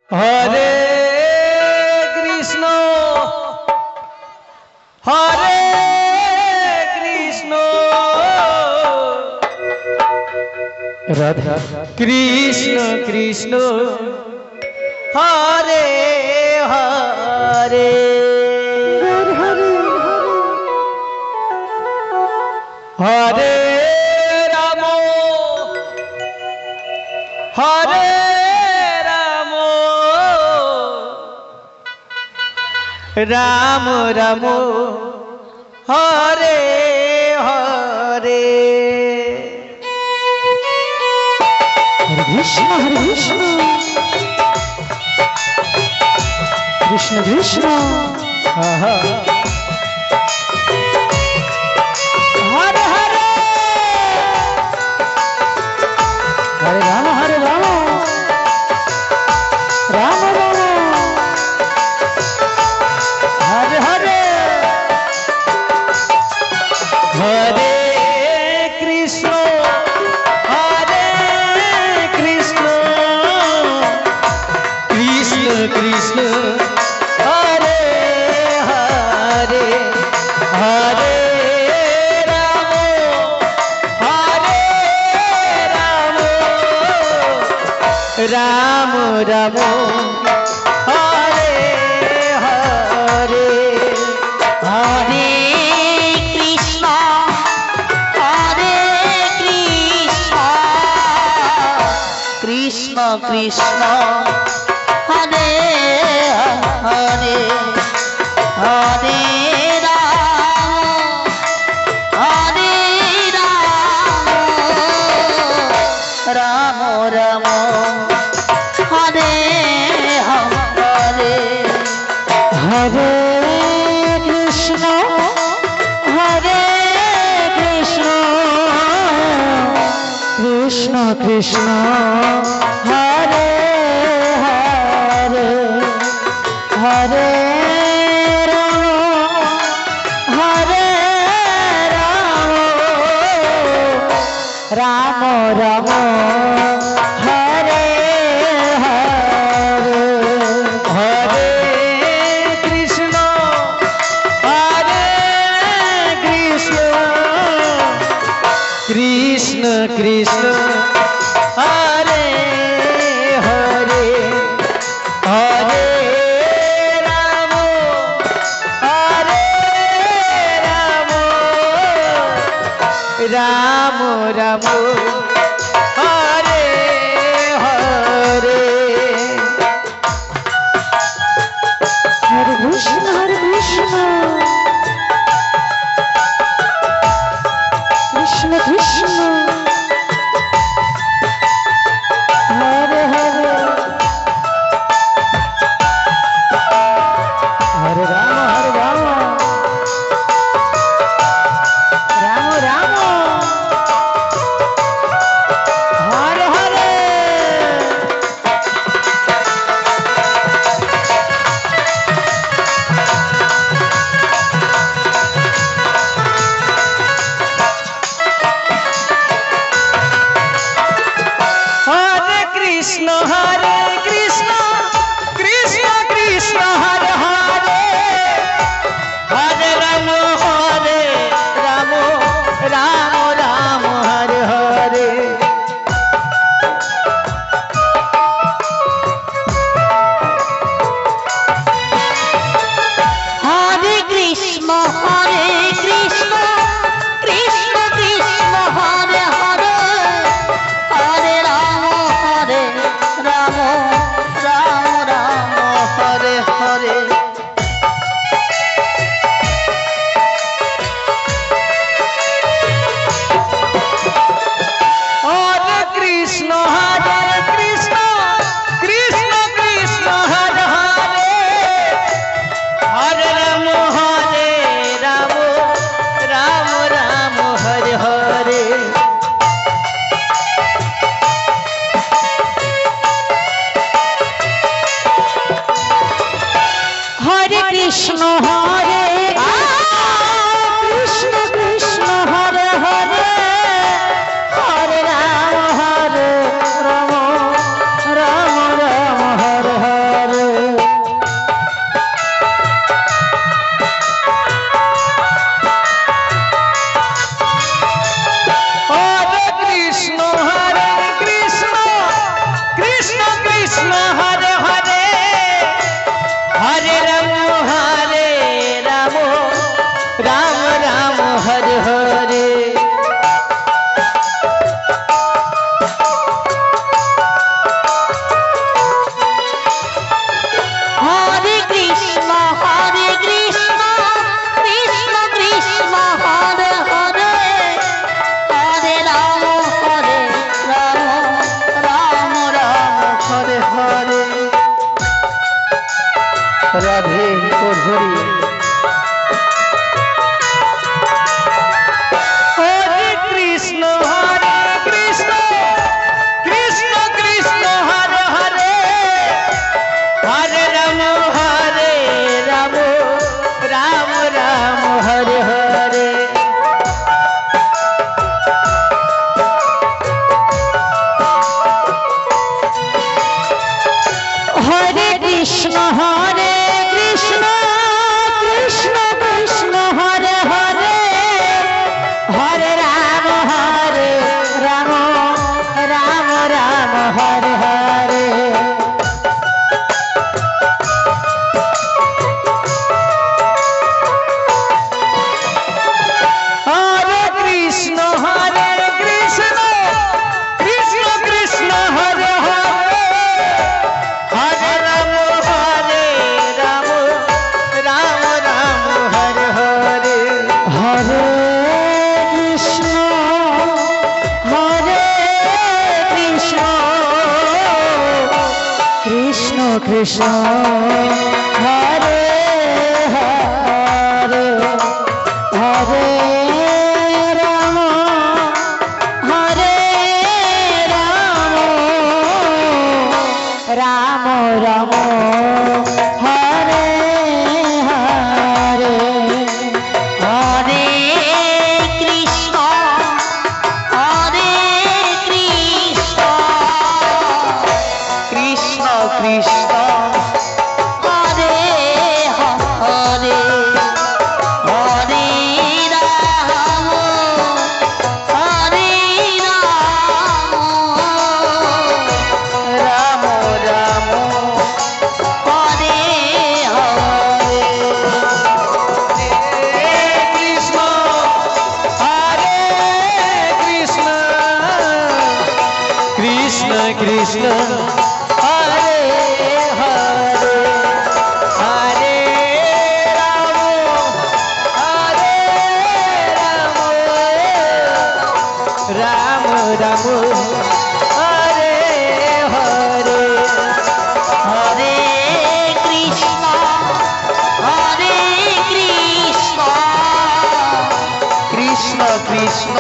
हरे कृष्ण हरे कृष्ण राधा कृष्ण कृष्ण हरे हरे हरे राम हरे राम राम हरे हरे हरे कृष्ण कृष्ण कृष्ण हरे हरे हरे राम राम राम हरे हरे हरे कृष्ण कृष्ण कृष्ण हरे हरे हरे राम राम हरे हरे हरे कृष्ण कृष्ण कृष्ण हरे हरे हरे राम राम राम हरे हरे हरे कृष्ण कृष्ण कृष्ण हरे हरे हरे राम राम हरे हरे हरे कृष्ण कृष्ण कृष्ण हरे हरे हरे राम राम राम हरे हरे हरे कृष्ण कृष्ण कृष्ण हरे हरे हरे राम राम हरे हरे हरे कृष्ण कृष्ण कृष्ण हरे हरे हरे राम राम हरे हरे हरे कृष्ण कृष्ण कृष्ण हरे हरे हरे राम राम हरे हरे हरे कृष्ण कृष्ण कृष्ण हरे हरे हरे राम हरे हरे हरे कृष्ण कृष्ण हरे हरे हरे राम राम हरे हरे রাধে ও ধরি হরে কৃষ্ণ কৃষ্ণ কৃষ্ণ কৃষ্ণ হরে হরে হরে রাম রাম রাম রাম হরে হরে হরে কৃষ্ণ কৃষ্ণ কৃষ্ণ হরে হরে হরে রাম রাম রাম রাম হরে হরে হরে কৃষ্ণ কৃষ্ণ কৃষ্ণ কৃষ্ণ হরে হরে হরে রাম রাম রাম রাম হরে হরে হরে কৃষ্ণ কৃষ্ণ কৃষ্ণ কৃষ্ণ হরে হরে হরে রাম রাম রাম হরে হরে হরে কৃষ্ণ কৃষ্ণ কৃষ্ণ হরে হরে হরে রাম রাম রাম হরে হরে কৃষ্ণ হরে কৃষ্ণ কৃষ্ণ কৃষ্ণ হরে হরে হরে রাম রাম রাম হরে হরে হরে কৃষ্ণ কৃষ্ণ কৃষ্ণ